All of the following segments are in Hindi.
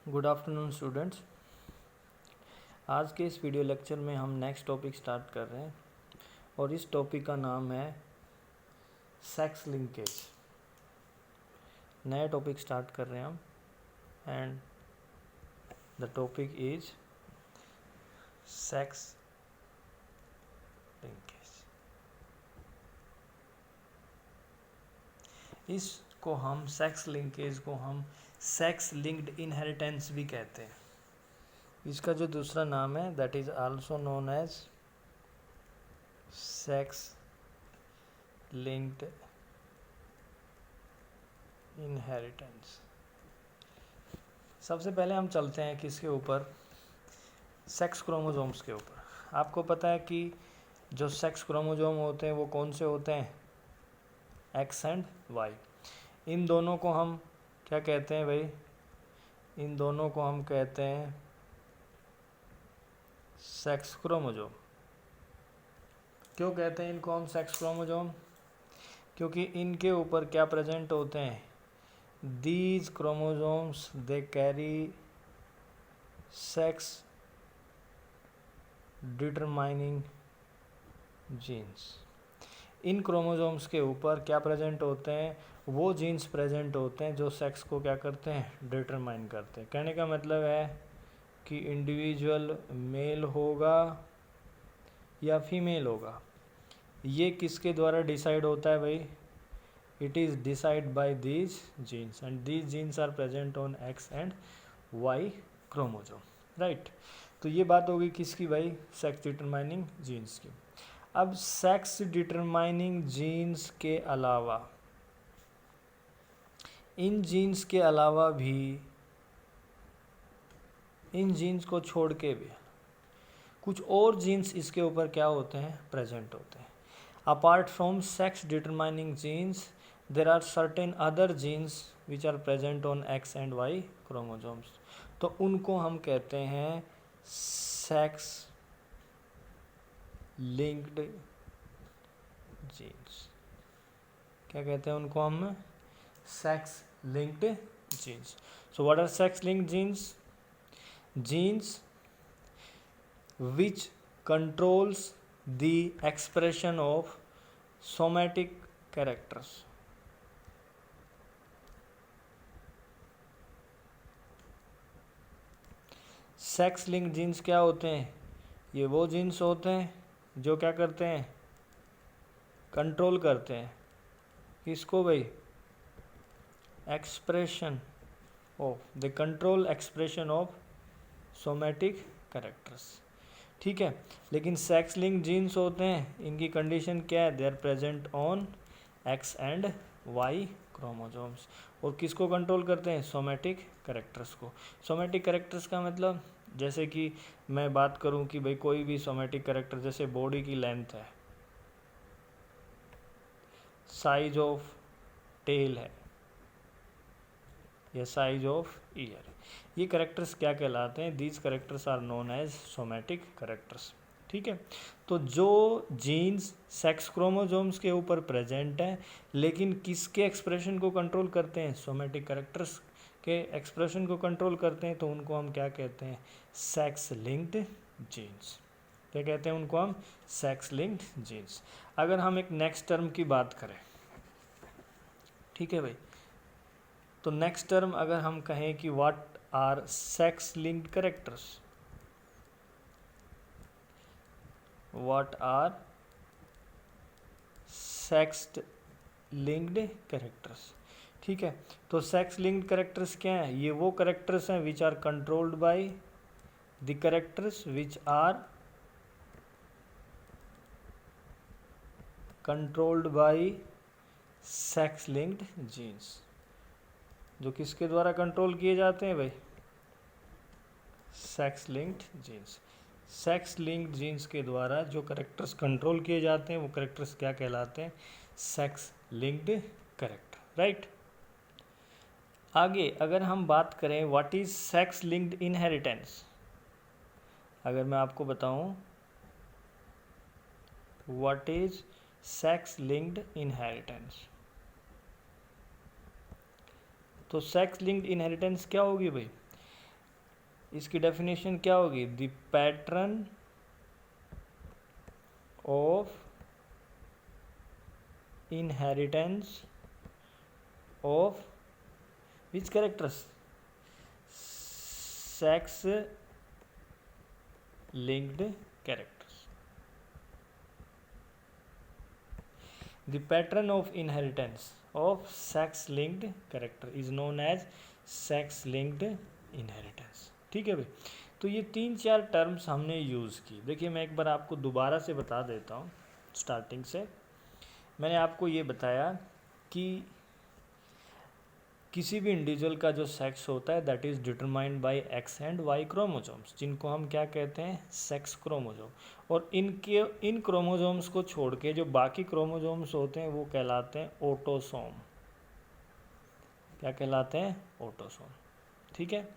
Good afternoon students. आज के इस वीडियो लेक्चर में हम नेक्स्ट टॉपिक स्टार्ट कर रहे हैं और इस टॉपिक का नाम है सेक्स लिंकेज। नया टॉपिक स्टार्ट कर रहे हैं हम and the topic is sex linkage. इसको हम सेक्स लिंकेज को हम सेक्स लिंक्ड इनहेरिटेंस भी कहते हैं। इसका जो दूसरा नाम है that is also known as sex linked inheritance. सबसे पहले हम चलते हैं किसके ऊपर, सेक्स क्रोमोसोम्स के ऊपर। आपको पता है कि जो सेक्स क्रोमोसोम होते हैं वो कौन से होते हैं, एक्स एंड वाई। इन दोनों को हम क्या कहते हैं भाई, इन दोनों को हम कहते हैं सेक्स क्रोमोसोम। क्यों कहते हैं इनको हम सेक्स क्रोमोसोम, क्योंकि इनके ऊपर क्या प्रेजेंट होते हैं, these chromosomes they carry sex determining genes. इन क्रोमोसोम्स के ऊपर क्या प्रेजेंट होते हैं, वो जीन्स प्रेजेंट होते हैं जो सेक्स को क्या करते हैं, डिटरमाइन करते हैं। कहने का मतलब है कि इंडिविजुअल मेल होगा या फीमेल होगा, ये किसके द्वारा डिसाइड होता है भाई, it is decide by these genes and these genes are present on X and Y chromosome, right. तो ये बात होगी किसकी भाई, सेक्स डिटरमाइनिंग जीन्स की। अब सेक्स डिटरमाइनिंग जीन्स के अलावा, इन जीन्स के अलावा भी, इन जीन्स को छोड़ के भी कुछ और जीन्स इसके ऊपर क्या होते हैं, प्रेजेंट होते हैं। Apart from sex determining genes there are certain other genes which are present on X and Y chromosomes. तो उनको हम कहते हैं सेक्स लिंक्ड जीन्स। क्या कहते हैं उनको हम, sex linked genes. So what are sex linked genes, genes which controls the expression of somatic characters। Sex link genes क्या होते हैं, ये वो जीन्स होते हैं जो क्या करते हैं, कंट्रोल करते हैं किसको भाई, expression of, the control expression of somatic characters. ठीक है, लेकिन सेक्स लिंक जीन्स होते हैं, इनकी कंडीशन क्या है, they are present on X and Y chromosomes. और किसको कंट्रोल करते हैं, सोमैटिक कैरेक्टर्स को। सोमैटिक कैरेक्टर्स का मतलब, जैसे कि मैं बात करूं कि भाई कोई भी सोमैटिक कैरेक्टर, जैसे बॉडी की लेंथ है, साइज ऑफ टेल है या साइज ऑफ ईयर, ये करेक्टर्स क्या कहलाते हैं, these characters are known as somatic characters. ठीक है, तो जो जीन्स सेक्स क्रोमोसोम्स के ऊपर प्रेजेंट है लेकिन किसके एक्सप्रेशन को कंट्रोल करते हैं, सोमैटिक करेक्टर्स के एक्सप्रेशन को कंट्रोल करते हैं, तो उनको हम क्या कहते हैं, सेक्स लिंक्ड जीन्स। क्या कहते हैं उनको हम, सेक्स लिंक्ड जीन्स। अगर हम एक नेक्स्ट टर्म की बात करें, ठीक है भाई, तो नेक्स्ट टर्म अगर हम कहें कि what are sex linked characters, what are sex linked characters. ठीक है, तो सेक्स लिंक्ड कैरेक्टर्स क्या है, ये वो कैरेक्टर्स हैं which are controlled by the characters which are controlled by sex linked genes. जो किसके द्वारा कंट्रोल किए जाते हैं भाई, sex linked genes. Sex linked genes के द्वारा जो कैरेक्टर्स कंट्रोल किए जाते हैं वो कैरेक्टर्स क्या कहलाते हैं, सेक्स लिंक्ड कैरेक्टर, राइट। आगे अगर हम बात करें what is sex linked inheritance, अगर मैं आपको बताऊं what is sex linked inheritance, तो सेक्स लिंक्ड इनहेरिटेंस क्या होगी भाई, इसकी डेफिनेशन क्या होगी? The pattern of inheritance of which characters? Sex linked characters. The pattern of inheritance of sex linked character is known as sex linked inheritance. ठीक है भाई, तो ये 3-4 टर्म्स हमने यूज़ की। देखिए मैं एक बार आपको दोबारा से बता देता हूँ। स्टार्टिंग से मैंने आपको ये बताया कि किसी भी इंडिविजुअल का जो सेक्स होता है that is determined by X and Y chromosomes, जिनको हम क्या कहते हैं? Sex chromosome. और इन क्रोमोसोम्स को छोड़ के जो बाकी क्रोमोसोम्स होते हैं वो कहलाते हैं ऑटोसोम। क्या कहलाते हैं? ऑटोसोम। ठीक है,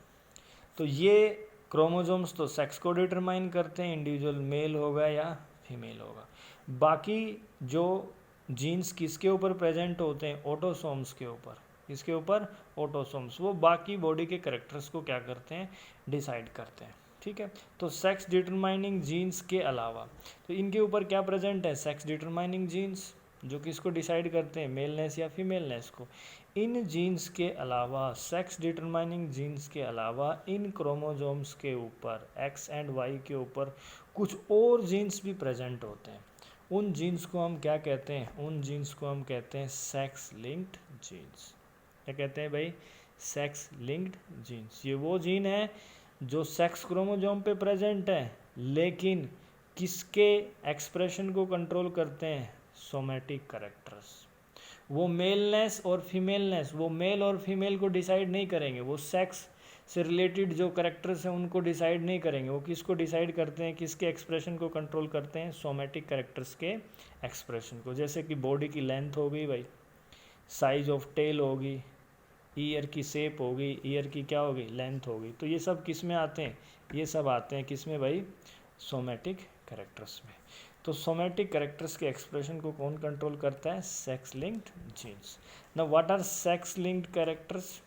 तो ये क्रोमोसोम्स तो सेक्स को डिटरमाइन करते हैं, इंडिविजुअल मेल होगा या फीमेल होगा। बाकी जो जीन्स किसके ऊपर प्रेजेंट होते हैं? ऑटोसोम्स के ऊपर। इसके ऊपर ऑटोसोम्स, वो बाकी बॉडी के कैरेक्टर्स को क्या करते हैं? डिसाइड करते हैं। ठीक है, तो सेक्स डिटरमाइनिंग जीन्स के अलावा तो इनके ऊपर क्या प्रेजेंट है? सेक्स डिटरमाइनिंग जीन्स, जो कि इसको डिसाइड करते हैं मेलनेस या फीमेलनेस को। इन जीन्स के अलावा, सेक्स डिटरमाइनिंग जीन्स के अलावा इन क्रोमोसोम्स के ऊपर, एक्स एंड वाई के ऊपर कुछ और जीन्स भी प्रेजेंट होते हैं। उन जीन्स को हम क्या कहते हैं? उन जीन्स को हम कहते हैं सेक्स लिंक्ड जीन्स। क्या कहते हैं भाई? Sex linked jeans. ये वो जीन है जो सेक्स क्रोमोसोम पे प्रेजेंट है, लेकिन किसके एक्सप्रेशन को कंट्रोल करते हैं? Somatic characters. वो मेलनेस और फीमेलनेस, वो मेल और फीमेल को डिसाइड नहीं करेंगे, वो सेक्स से रिलेटेड जो कैरेक्टर्स हैं उनको डिसाइड नहीं करेंगे। वो किसको डिसाइड करते हैं? किसके एक्सप्रेशन को कंट्रोल करते हैं? सोमैटिक कैरेक्टर्स के एक्सप्रेशन को। जैसे कि बॉडी की लेंथ हो गई भाई, साइज ऑफ टेल होगी, ईयर की शेप होगी, ईयर की क्या होगी? लेंथ होगी। तो ये सब किस में आते हैं? ये सब आते हैं किस में भाई? सोमैटिक कैरेक्टर्स में। तो सोमैटिक कैरेक्टर्स के एक्सप्रेशन को कौन कंट्रोल करता है? Sex linked genes. Now what are sex linked characters?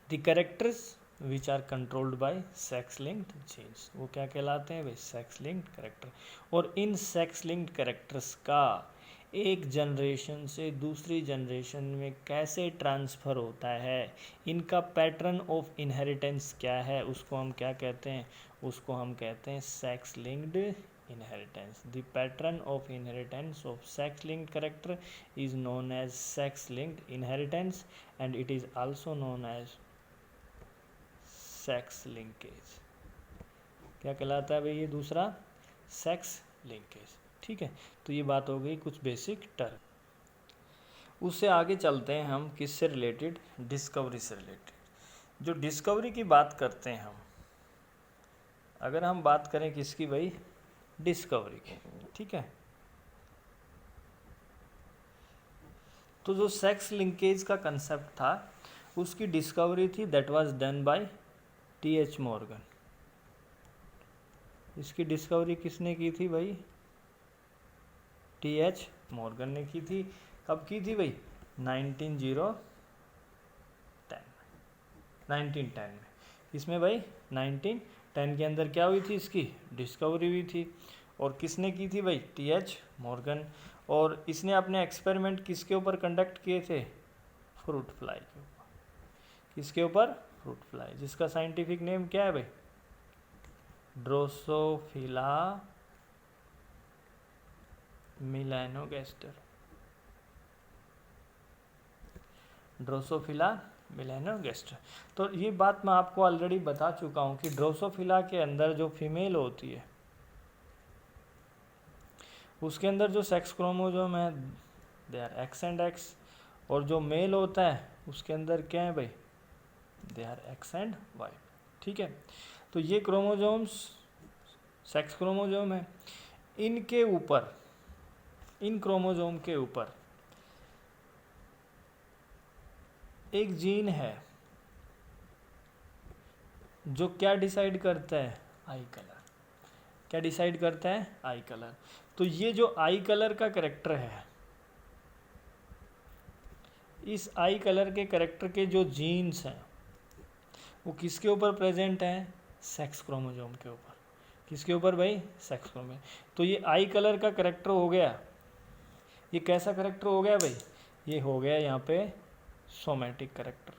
The characters which are controlled by sex linked genes, वो क्या कहलाते हैं भाई? Sex linked character. और इन सेक्स लिंक्ड कैरेक्टर्स का एक जनरेशन से दूसरी जनरेशन में कैसे ट्रांसफ़र होता है, इनका पैटर्न ऑफ इनहेरिटेंस क्या है, उसको हम क्या कहते हैं? उसको हम कहते हैं sex linked inheritance. The pattern of inheritance of sex linked character is known as sex linked inheritance and it is also known as sex linkage. क्या कहलाता है भाई ये दूसरा? Sex linkage. ठीक है, तो ये बात हो गई कुछ बेसिक टर्म। उससे आगे चलते हैं हम किससे रिलेटेड? डिस्कवरी से रिलेटेड। जो डिस्कवरी की बात करते हैं हम, अगर हम बात करें किसकी भाई? डिस्कवरी की। ठीक है, तो जो सेक्स लिंकेज का कंसेप्ट था उसकी डिस्कवरी थी, that was done by TH. Morgan. इसकी डिस्कवरी किसने की थी भाई? टी.एच. मॉर्गन ने की थी। कब की थी भाई? 1910 में। इसमें भाई 1910 के अंदर क्या हुई थी? इसकी डिस्कवरी हुई थी। और किसने की थी भाई? टी.एच. मॉर्गन। और इसने अपने एक्सपेरिमेंट किसके ऊपर कंडक्ट किए थे? फ्रूट फ्लाई के ऊपर। किसके ऊपर? फ्रूट फ्लाई, जिसका साइंटिफिक नेम क्या है भाई? ड्रोसोफिला मेलानोगैस्टर। ड्रोसोफिला मेलानोगैस्टर। तो ये बात मैं आपको ऑलरेडी बता चुका हूँ कि ड्रोसोफिला के अंदर जो फीमेल होती है उसके अंदर जो सेक्स क्रोमोसोम है they are X and X, और जो मेल होता है उसके अंदर क्या है भाई? They are X and Y. ठीक है, तो ये क्रोमोसोम्स सेक्स क्रोमोसोम है। इनके ऊपर, इन क्रोमोसोम के ऊपर एक जीन है जो क्या डिसाइड करता है? आई कलर। क्या डिसाइड करता है? आई कलर। तो ये जो आई कलर का कैरेक्टर है, इस आई कलर के कैरेक्टर के जो जीन्स हैं वो किसके ऊपर प्रेजेंट है? सेक्स क्रोमोसोम के ऊपर। किसके ऊपर भाई? Sex chromosome. तो ये आई कलर का करेक्टर हो गया। ये कैसा करेक्टर हो गया भाई? ये हो गया यहाँ पे सोमैटिक करेक्टर।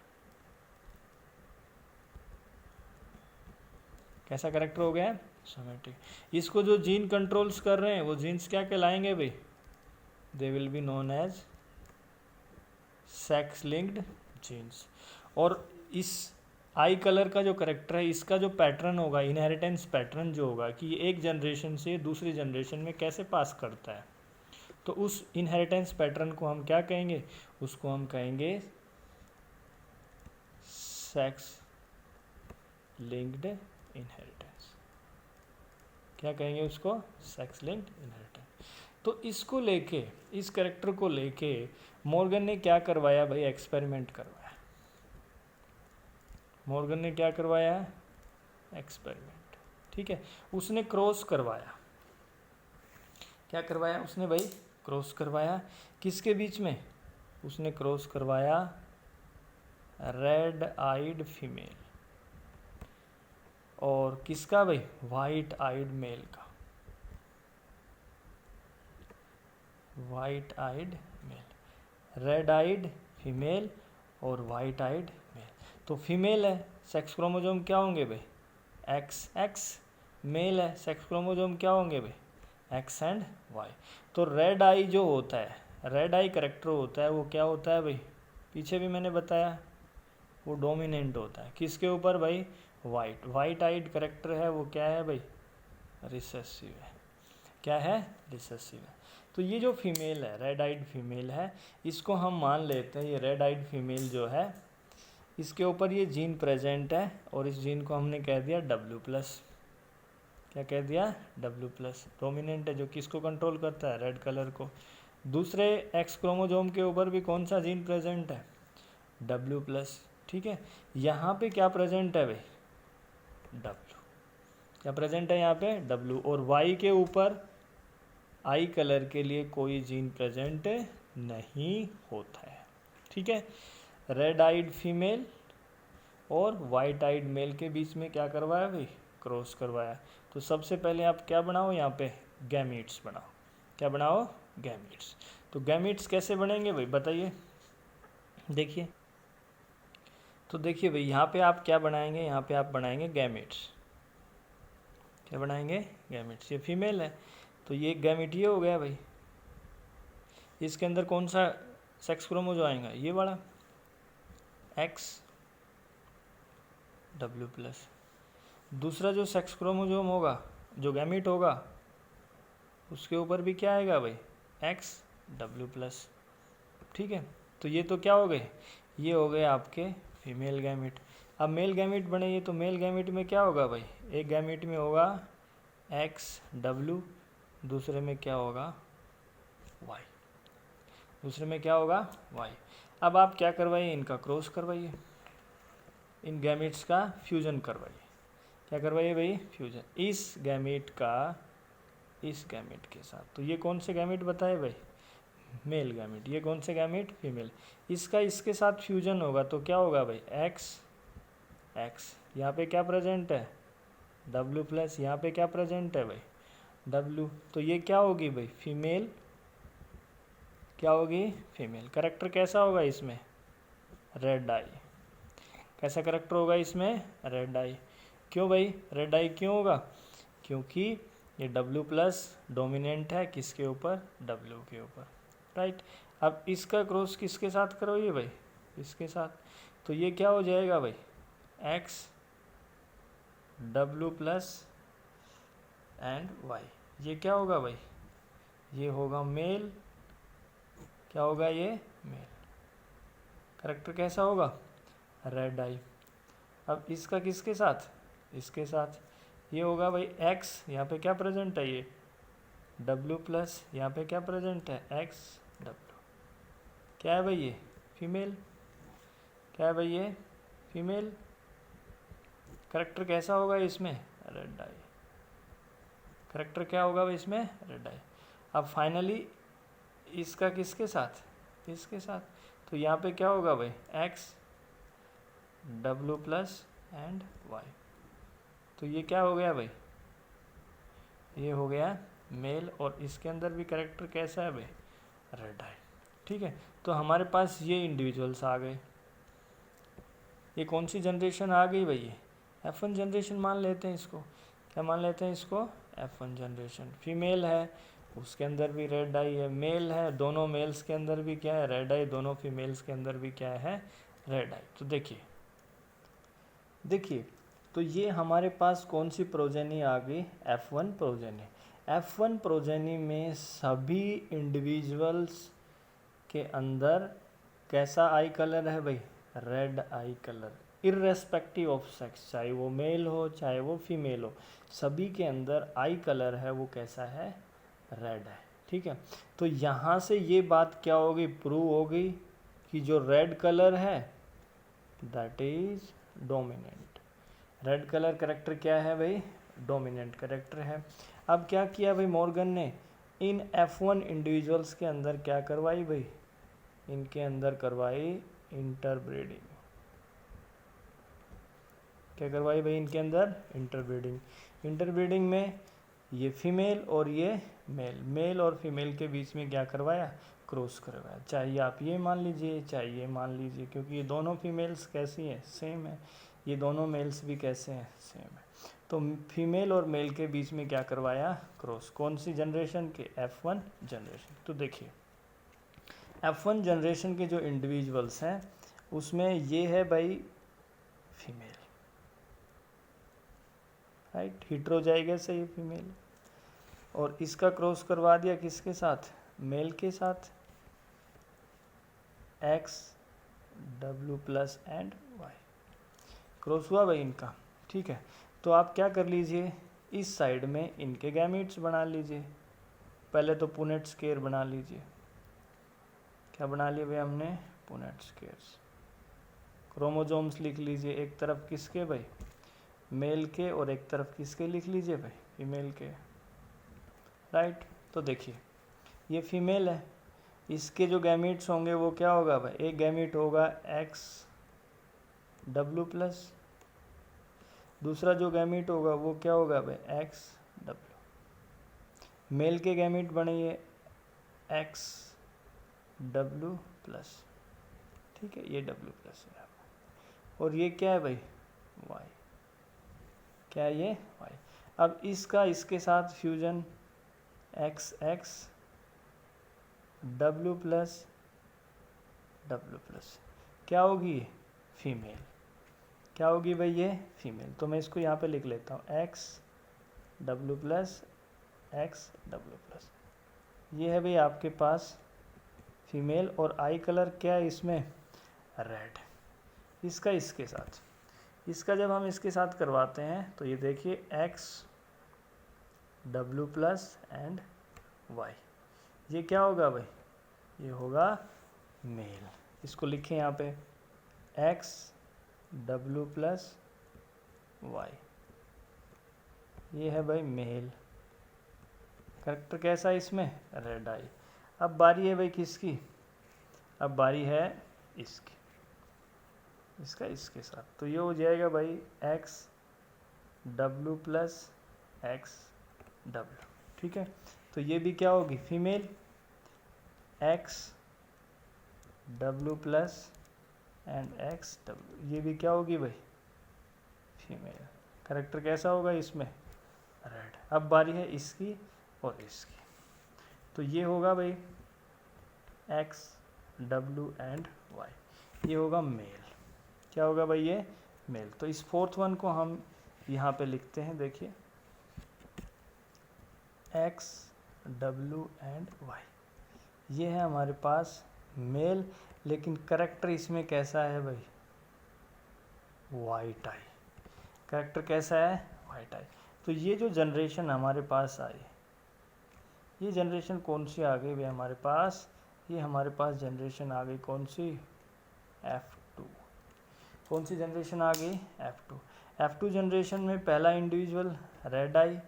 कैसा करेक्टर हो गया? सोमैटिक। इसको जो जीन कंट्रोल्स कर रहे हैं वो जीन्स क्या कहलाएंगे भाई? They will be known as sex linked genes. और इस आई कलर का जो करेक्टर है, इसका जो पैटर्न होगा, इनहेरिटेंस पैटर्न जो होगा कि ये एक जनरेशन से दूसरी जनरेशन में कैसे पास करता है, तो उस इनहेरिटेंस पैटर्न को हम क्या कहेंगे? उसको हम कहेंगे सेक्स लिंक्ड इनहेरिटेंस। क्या कहेंगे उसको? Sex linked inheritance. तो इसको लेके, इस करेक्टर को लेके मॉर्गन ने क्या करवाया भाई? एक्सपेरिमेंट करवाया। मॉर्गन ने क्या करवाया? एक्सपेरिमेंट। ठीक है, उसने क्रॉस करवाया। क्या करवाया उसने भाई? क्रॉस करवाया। किसके बीच में? उसने क्रॉस करवाया रेड आइड फीमेल और किसका भाई? वाइट आइड मेल का। White eyed male, red eyed female और वाइट आइड मेल। तो फीमेल है, सेक्स क्रोमोसोम क्या होंगे भाई? X X. मेल है, सेक्स क्रोमोसोम क्या होंगे भाई? X and Y. तो रेड आई जो होता है, रेड आई करेक्टर होता है, वो क्या होता है भाई? पीछे भी मैंने बताया, वो डोमिनेंट होता है। किसके ऊपर भाई? वाइट। वाइट आइड करेक्टर है वो क्या है भाई? रिसेसिव है। क्या है? रिसेसिव है। तो ये जो फीमेल है, रेड आइड फीमेल है, इसको हम मान लेते हैं ये रेड आइड फीमेल जो है, इसके ऊपर ये जीन प्रेजेंट है और इस जीन को हमने कह दिया W+। क्या कह दिया? W+। डोमिनेंट है, जो किसको कंट्रोल करता है? रेड कलर को। दूसरे एक्स क्रोमोसोम के ऊपर भी कौन सा जीन प्रेजेंट है? W+। ठीक है, यहाँ पे क्या प्रेजेंट है भाई? W। क्या प्रेजेंट है यहाँ पे? W। और Y के ऊपर आई कलर के लिए कोई जीन प्रेजेंट नहीं होता है। ठीक है, रेड आइड फीमेल और वाइट आइड मेल के बीच में क्या करवाया भाई? क्रॉस करवाया। तो सबसे पहले आप क्या बनाओ यहाँ पे? गैमीट्स बनाओ। क्या बनाओ? गैमीट्स। तो गैमीट्स कैसे बनेंगे भाई बताइए? देखिए, तो देखिए भाई यहाँ पे आप क्या बनाएंगे? यहाँ पे आप बनाएंगे गैमीट्स। क्या बनाएंगे? गैमीट्स। ये फीमेल है तो ये गैमीट ये हो गया भाई। इसके अंदर कौन सा सेक्स क्रोमोसोम आएगा? ये वाला एक्स W+। दूसरा जो सेक्स क्रोमोसोम होगा, जो गैमीट होगा, उसके ऊपर भी क्या आएगा भाई? X W+। ठीक है, तो ये तो क्या हो गए? ये हो गए आपके फीमेल गैमीट। अब मेल गैमीट बने, तो मेल गैमीट में क्या होगा भाई? एक गैमीट में होगा XW, दूसरे में क्या होगा? Y। दूसरे में क्या होगा? Y। अब आप क्या करवाइए? इनका क्रॉस करवाइए, इन गैमीट्स का फ्यूजन करवाइए। क्या करवाइए भाई? फ्यूजन। इस गैमीट का इस गैमीट के साथ। तो ये कौन से गैमीट बताए भाई? Male gamete. ये कौन से गैमीट? फीमेल। इसका इसके साथ फ्यूजन होगा तो क्या होगा भाई? X x. यहाँ पे क्या प्रेजेंट है? W+। यहाँ पे क्या प्रेजेंट है भाई? W। तो ये क्या होगी भाई? फीमेल। क्या होगी? फीमेल। करेक्टर कैसा होगा इसमें? रेड आई। कैसा करेक्टर होगा इसमें? रेड आई। क्यों भाई रेड आई क्यों होगा? क्योंकि ये W+ डोमिनेंट है किसके ऊपर? W के ऊपर। राइट। अब इसका क्रॉस किसके साथ करोगे भाई? इसके साथ। तो ये क्या हो जाएगा भाई? X W+ and Y। ये क्या होगा भाई? ये होगा मेल। क्या होगा ये? मेल। करेक्टर कैसा होगा? रेड आई। अब इसका किसके साथ? इसके साथ। ये होगा भाई X, यहाँ पे क्या प्रेजेंट है? ये W+। यहाँ पे क्या प्रेजेंट है? XW। क्या है भाई? ये फीमेल। क्या है भाई? ये फीमेल। करेक्टर कैसा होगा इसमें? रेड आई। करेक्टर क्या होगा भाई इसमें? रेड आई। अब फाइनली इसका किसके साथ? इसके साथ। तो यहाँ पे क्या होगा भाई? XW+ and Y. तो ये क्या हो गया भाई, ये हो गया मेल, और इसके अंदर भी कैरेक्टर कैसा है भाई, रेड आई। ठीक है, तो हमारे पास ये इंडिविजुअल्स आ गए। ये कौन सी जनरेशन आ गई भाई, ये F1 जनरेशन मान लेते हैं इसको। क्या मान लेते हैं इसको, F1 जनरेशन। फीमेल है, उसके अंदर भी रेड आई है। मेल है, दोनों मेल्स के अंदर भी क्या है, रेड आई। दोनों फीमेल्स के अंदर भी क्या है, रेड आई। तो देखिए देखिए, तो ये हमारे पास कौन सी प्रोजेनी आ गई, F1 प्रोजेनी। F1 प्रोजेनी में सभी इंडिविजुअल्स के अंदर कैसा आई कलर है भाई, red I colour, irrespective of sex, चाहे वो मेल हो चाहे वो फीमेल हो, सभी के अंदर आई कलर है वो कैसा है, रेड है। ठीक है, तो यहाँ से ये बात क्या होगी, प्रूव हो गई कि जो रेड कलर है that is dominant. Red colour corrector क्या है भाई, डोमिनेंट करेक्टर है। अब क्या किया भाई मॉर्गन ने, इन F1 इंडिविजुअल्स के अंदर क्या करवाई भाई, इनके अंदर करवाई इंटरब्रीडिंग। क्या करवाई भाई इनके अंदर, इंटरब्रीडिंग। इंटरब्रीडिंग में ये फीमेल और ये मेल, मेल और फीमेल के बीच में क्या करवाया, क्रॉस करवाया। चाहे आप ये मान लीजिए चाहे ये मान लीजिए, क्योंकि ये दोनों फीमेल्स कैसी हैं, सेम है, ये दोनों मेल्स भी कैसे हैं, सेम है। तो फीमेल और मेल के बीच में क्या करवाया, क्रॉस। कौन सी जनरेशन के, F1 जनरेशन। तो देखिए F1 जनरेशन के जो इंडिविजुअल्स हैं उसमें ये है भाई फीमेल, राइट, हिट्रोजाइगस है ये फीमेल, और इसका क्रॉस करवा दिया किसके साथ, मेल के साथ, X W plus and Y cross हुआ भाई इनका। ठीक है, तो आप क्या कर लीजिए, इस साइड में इनके गैमीट्स बना लीजिए। पहले तो पुनेट स्क्वायर बना लीजिए। क्या बना लिए भाई हमने, पुनेट स्क्वायर्स। क्रोमोजोम्स लिख लीजिए, एक तरफ किसके भाई, मेल के, और एक तरफ किसके लिख लीजिए भाई, फीमेल के, राइट। तो देखिए ये फीमेल है, इसके जो गैमीट्स होंगे वो क्या होगा भाई, एक गैमीट होगा X W प्लस, दूसरा जो गैमीट होगा वो क्या होगा भाई, X W। मेल के गैमीट बनेंगे X W प्लस, ठीक है, ये W प्लस है, और ये क्या है भाई, Y। क्या है ये, Y। अब इसका इसके साथ fusion XX W plus W plus, क्या होगी, फीमेल। क्या होगी भाई, ये फीमेल। तो मैं इसको यहाँ पे लिख लेता हूँ X W plus X W plus. ये है भाई आपके पास फीमेल, और आई कलर क्या है इसमें, रेड। इसका इसके साथ, इसका जब हम इसके साथ करवाते हैं तो ये देखिए X W plus and Y, ये क्या होगा भाई, ये होगा मेल। इसको लिखें यहाँ पे X W प्लस Y, ये है भाई मेल। करेक्टर कैसा है इसमें, रेड आई। अब बारी है भाई किसकी, अब बारी है इसकी, इसका इसके साथ, तो ये हो जाएगा भाई X W plus X W। ठीक है, तो ये भी क्या होगी, female, X W plus and X W, ये भी क्या होगी भाई, फीमेल। करेक्टर कैसा होगा इसमें, रेड। अब बारी है इसकी और इसकी, तो ये होगा भाई X W एंड Y, ये होगा मेल। क्या होगा भाई, ये मेल। तो इस फोर्थ वन को हम यहाँ पे लिखते हैं, देखिए X W एंड Y, ये है हमारे पास मेल, लेकिन करेक्टर इसमें कैसा है भाई, वाइट आई। करेक्टर कैसा है, वाइट आई। तो ये जो जनरेशन हमारे पास आई, ये जनरेशन कौन सी आ गई भाई हमारे पास, ये हमारे पास जनरेशन आ गई कौन सी, F2। कौन सी जनरेशन आ गई, F2। F2 जनरेशन में पहला इंडिविजुअल रेड आई,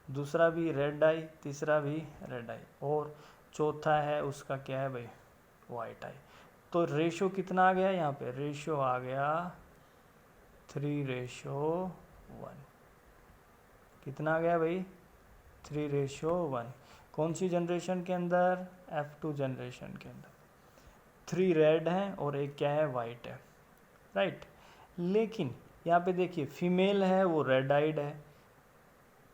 दूसरा भी रेड आई, तीसरा भी रेड आई, और चौथा है उसका क्या है भाई, वाइट आई। तो रेशो कितना आ गया यहाँ पे, रेशो आ गया 3:1। कितना आ गया भाई? 3:1। कौन सी जनरेशन के अंदर? F2 जनरेशन के अंदर। 3 रेड हैं और एक क्या है? वाइट है, राइट। लेकिन यहाँ पे देखिए फीमेल है वो रेड आइड है,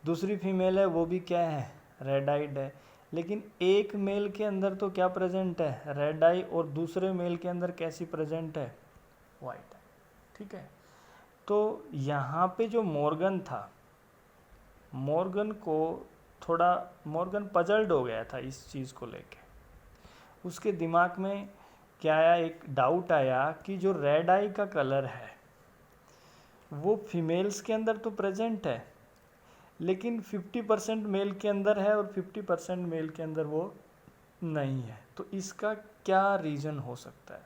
दूसरी फीमेल है वो भी क्या है? रेड आइड है। लेकिन एक मेल के अंदर तो क्या प्रेजेंट है? रेड आई, और दूसरे मेल के अंदर कैसी प्रेजेंट है? वाइट है, ठीक है। तो यहाँ पे जो मॉर्गन था, मॉर्गन पजल्ड हो गया था इस चीज़ को लेके। उसके दिमाग में क्या आया? एक डाउट आया कि जो रेड आई का कलर है वो फीमेल्स के अंदर तो प्रेजेंट है, लेकिन 50% मेल के अंदर है और 50% मेल के अंदर वो नहीं है। तो इसका क्या रीज़न हो सकता है?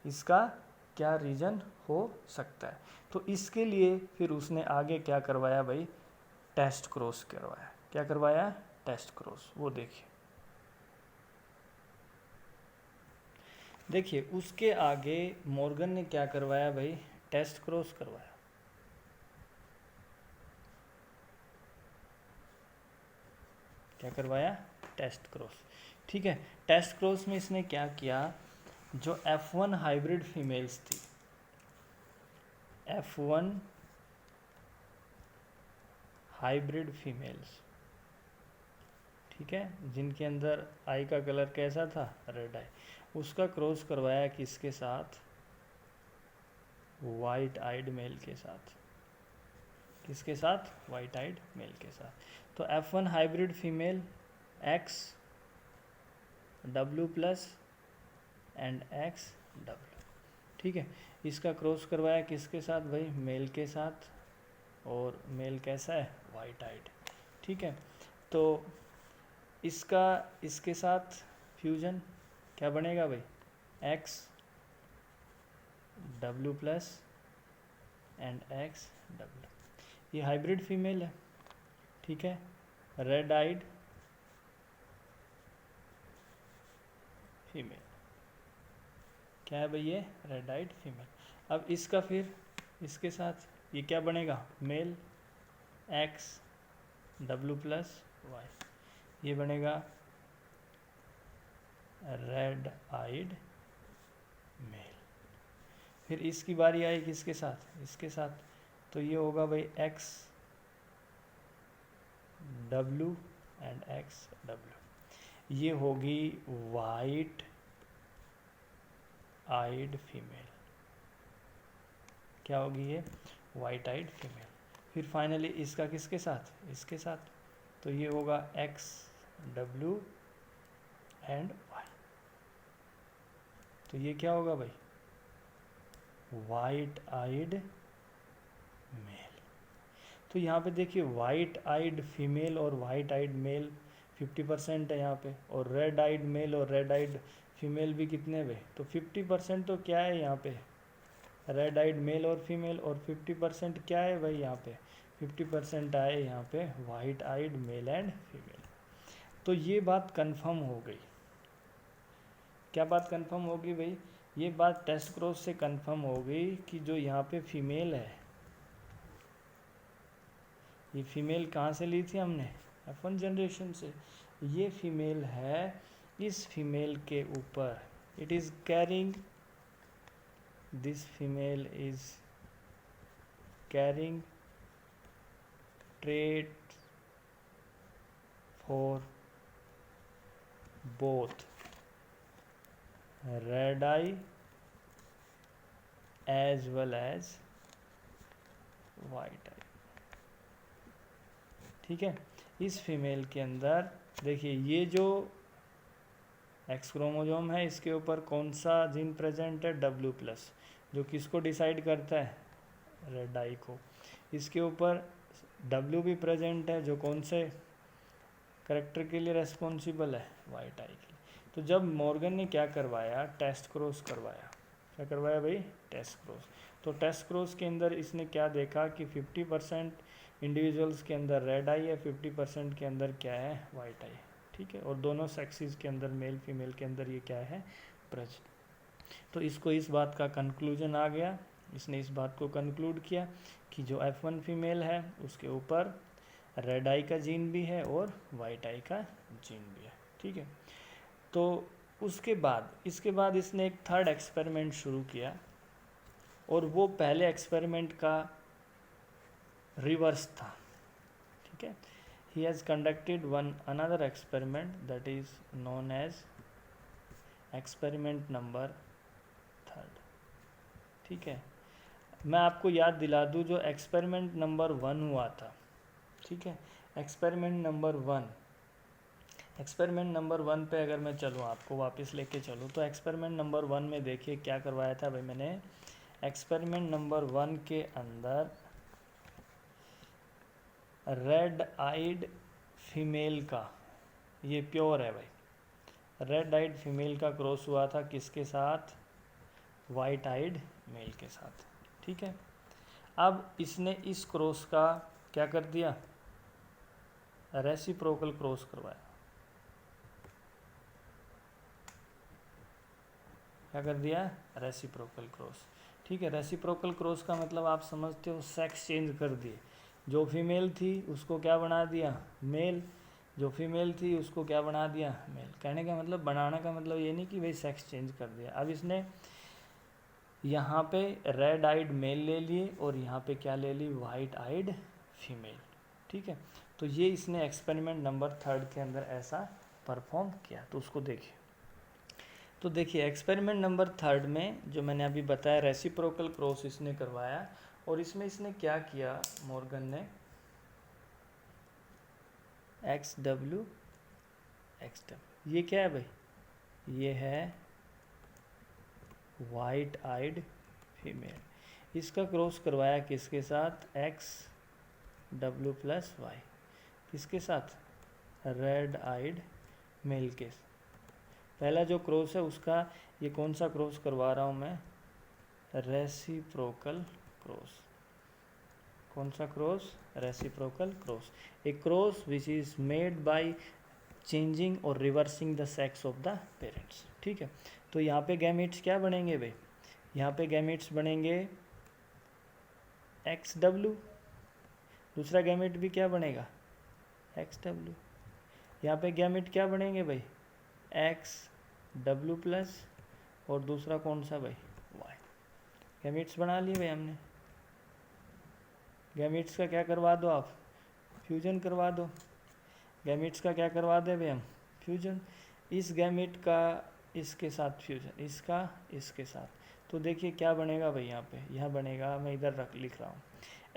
इसका क्या रीज़न हो सकता है? तो इसके लिए फिर उसने आगे क्या करवाया भाई? टेस्ट क्रॉस करवाया। क्या करवाया? Test cross. वो देखिए उसके आगे मॉर्गन ने क्या करवाया भाई? टेस्ट क्रॉस करवाया। क्या करवाया? टेस्ट क्रॉस, ठीक है। टेस्ट क्रॉस में इसने क्या किया? जो F1 हाइब्रिड फीमेल्स थी, F1 हाइब्रिड फीमेल्स, ठीक है, जिनके अंदर आई का कलर कैसा था? रेड आई, उसका क्रॉस करवाया किसके साथ? वाइट आइड मेल के साथ। किसके साथ? वाइट आइड मेल के साथ। तो F1 hybrid female XW+ and XW, ठीक है। इसका क्रॉस करवाया किसके साथ भाई? मेल के साथ, और मेल कैसा है? वाइट आइड, ठीक है। तो इसका इसके साथ फ्यूजन क्या बनेगा भाई? XW+ and XW। ये हाइब्रिड फीमेल है, ठीक है, रेड आइड फीमेल। क्या है भाई? ये रेड आइड फीमेल। अब इसका फिर इसके साथ ये क्या बनेगा? मेल XW+Y, ये बनेगा रेड आइड मेल। फिर इसकी बारी आई किसके साथ? इसके साथ। तो ये होगा भाई XW एंड XW। ये होगी वाइट आइड फीमेल। क्या होगी ये? White eyed female. फिर फाइनली इसका किसके साथ? इसके साथ। तो ये होगा XW एंड Y। तो ये क्या होगा भाई? White eyed male. तो यहाँ पे देखिए वाइट आइड फीमेल और वाइट आइड मेल 50% है यहाँ पे, और रेड आइड मेल और रेड आइड फीमेल भी कितने भाई? तो 50% तो क्या है यहाँ पे? रेड आइड मेल और फीमेल, और 50% क्या है भाई यहाँ पे? 50% आए यहाँ पे white eyed male and female. तो ये बात कंफर्म हो गई। क्या बात कंफर्म होगी भाई? ये बात टेस्ट क्रॉस से कंफर्म हो गई कि जो यहाँ पे फीमेल है, ये फीमेल कहाँ से ली थी हमने? F1 जनरेशन से। ये फीमेल है, इस फीमेल के ऊपर it is carrying, this female is carrying trait for both red eye as well as white eye, ठीक है। इस फीमेल के अंदर देखिए ये जो एक्स क्रोमोजोम है इसके ऊपर कौन सा जीन प्रेजेंट है? W+, जो किसको डिसाइड करता है? रेड आई को। इसके ऊपर W भी प्रेजेंट है, जो कौन से करेक्टर के लिए रेस्पॉन्सिबल है? वाइट आई के लिए। तो जब मॉर्गन ने क्या करवाया? टेस्ट क्रॉस करवाया। क्या करवाया भाई? Test cross. तो टेस्ट क्रॉस के अंदर इसने क्या देखा कि 50% इंडिविजुअल्स के अंदर रेड आई है, 50% के अंदर क्या है? वाइट आई, ठीक है। और दोनों सेक्सेस के अंदर मेल फीमेल के अंदर ये क्या है? प्रेजेंट। तो इसको इस बात का कंक्लूजन आ गया इसने इस बात को कंक्लूड किया कि जो F1 फीमेल है उसके ऊपर रेड आई का जीन भी है और वाइट आई का जीन भी है। ठीक है, तो इसके बाद इसने एक थर्ड एक्सपेरिमेंट शुरू किया और वो पहले एक्सपेरिमेंट का रिवर्स था। ठीक है, he has conducted another experiment that is known as experiment number 3। ठीक है, मैं आपको याद दिला दूं जो एक्सपेरिमेंट नंबर 1 हुआ था। ठीक है, एक्सपेरिमेंट नंबर 1 पे अगर मैं चलूँ, आपको वापस लेके चलूँ, तो एक्सपेरिमेंट नंबर 1 में देखिए क्या करवाया था भाई मैंने। एक्सपेरिमेंट नंबर 1 के अंदर रेड आइड फीमेल का, ये प्योर है भाई, रेड आइड फीमेल का क्रॉस हुआ था किसके साथ? वाइट आइड मेल के साथ। ठीक है, अब इसने इस क्रॉस का क्या कर दिया? रेसिप्रोकल क्रॉस करवाया। क्या कर दिया? Reciprocal cross. ठीक है, रेसिप्रोकल क्रॉस का मतलब आप समझते हो, सेक्स चेंज कर दिए। जो फीमेल थी उसको क्या बना दिया? मेल। जो फीमेल थी उसको क्या बना दिया? मेल। कहने का मतलब, बनाने का मतलब ये नहीं कि भाई सेक्स चेंज कर दिया। अब इसने यहाँ पे रेड आइड मेल ले लिए और यहाँ पे क्या ले ली? White eyed female. ठीक है, तो ये इसने एक्सपेरिमेंट नंबर 3 के अंदर ऐसा परफॉर्म किया। तो उसको देखिए, तो देखिए एक्सपेरिमेंट नंबर 3 में जो मैंने अभी बताया, रेसिप्रोकल क्रॉस इसने करवाया और इसमें इसने क्या किया? मॉर्गन ने XW XW, ये क्या है भाई? ये है वाइट आइड फीमेल। इसका क्रॉस करवाया किसके साथ? XW plus Y. किसके साथ? रेड आइड मेल के। पहला जो क्रॉस है उसका, ये कौन सा क्रॉस करवा रहा हूँ मैं? Reciprocal cross. कौन सा cross? Reciprocal cross. A cross which is made by changing और reversing the sex of the parents. ठीक है, तो यहाँ पे गैमेट्स क्या बनेंगे भाई? यहाँ पे गैमेट्स बनेंगे XW, दूसरा गैमेट भी क्या बनेगा? XW। यहाँ पे गैमेट क्या बनेंगे भाई? XW प्लस, और दूसरा कौन सा भाई? Y। गैमेट्स बना लिए भाई हमने। गैमेट्स का क्या करवा दो आप? फ्यूजन करवा दो। गैमेट्स का क्या करवा दे भाई हम? फ्यूजन। इस गैमेट का इसके साथ फ्यूजन, इसका इसके साथ। तो देखिए क्या बनेगा भाई, यहाँ पे यह बनेगा, मैं इधर लिख रहा हूँ,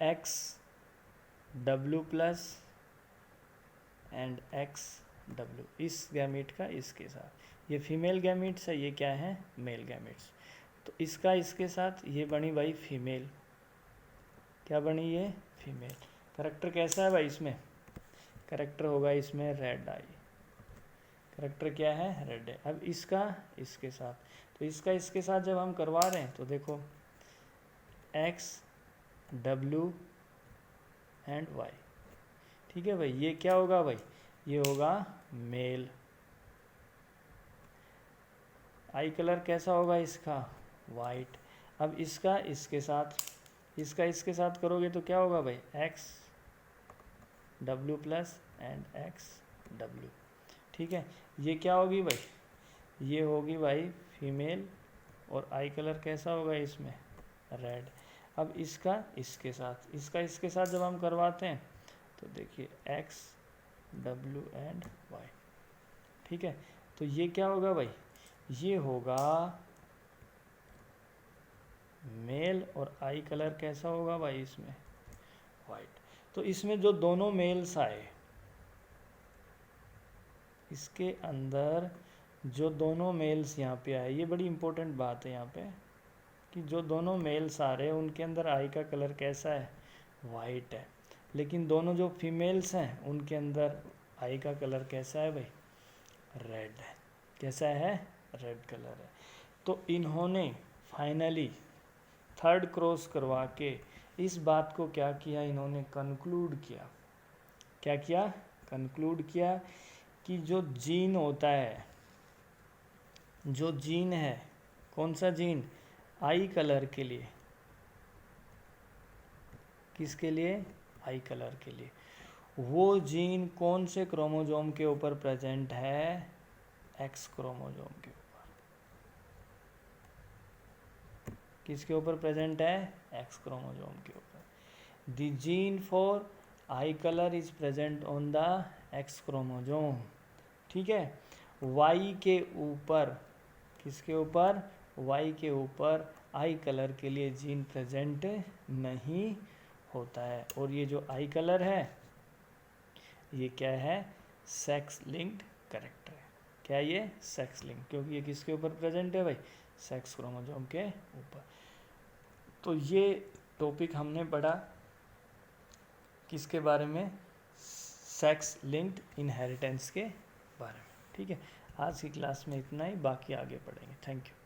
XW प्लस एंड XW, इस गैमेट का इसके साथ। ये फीमेल गैमेट्स है, ये क्या है? Male gametes. तो इसका इसके साथ ये बनी भाई फीमेल। क्या बनी? ये फीमेल। करैक्टर कैसा है भाई इसमें? करैक्टर होगा इसमें रेड आई। करैक्टर क्या है? रेड है। अब इसका इसके साथ, तो इसका इसके साथ जब हम करवा रहे हैं तो देखो XW एंड Y। ठीक है भाई, ये क्या होगा भाई? ये होगा मेल। आई कलर कैसा होगा इसका? वाइट। अब इसका इसके साथ, इसका इसके साथ करोगे तो क्या होगा भाई? XW plus and XW। ठीक है, ये क्या होगी भाई? ये होगी भाई फीमेल, और आई कलर कैसा होगा इसमें? रेड। अब इसका इसके साथ, इसका इसके साथ जब हम करवाते हैं तो देखिए XW एंड Y। ठीक है, तो ये क्या होगा भाई? ये होगा मेल, और आई कलर कैसा होगा भाई इसमें? वाइट। तो इसमें जो दोनों मेल्स आए, इसके अंदर जो दोनों मेल्स यहाँ पे आए, ये बड़ी इंपॉर्टेंट बात है यहाँ पे, कि जो दोनों मेल्स आ रहे हैं उनके अंदर आई का कलर कैसा है? वाइट है। लेकिन दोनों जो फीमेल्स हैं उनके अंदर आई का कलर कैसा है भाई? रेड है। कैसा है? रेड कलर है। तो इन्होंने फाइनली थर्ड क्रॉस करवा के इस बात को क्या किया? इन्होंने कंक्लूड किया। क्या किया? कंक्लूड किया कि जो जीन होता है, जो जीन है, कौन सा जीन? आई कलर के लिए, किसके लिए? आई कलर के लिए। वो जीन कौन से क्रोमोसोम के ऊपर प्रेजेंट है? एक्स क्रोमोसोम के ऊपर। किसके ऊपर प्रेजेंट है? एक्स क्रोमोसोम के ऊपर। The gene for I colour is present on the x chromosome. ठीक है। वाई के ऊपर, किसके ऊपर? वाई के ऊपर आई कलर के लिए जीन प्रेजेंट नहीं होता है। और ये जो आई कलर है ये क्या है? सेक्स लिंक्ड कैरेक्टर है। क्या ये? सेक्स लिंक, क्योंकि ये किसके ऊपर प्रेजेंट है भाई? सेक्स क्रोमोसोम के ऊपर। तो ये टॉपिक हमने पढ़ा किसके बारे में? सेक्स लिंक्ड इनहेरिटेंस के बारे में। ठीक है, आज की क्लास में इतना ही, बाकी आगे पढ़ेंगे। Thank you.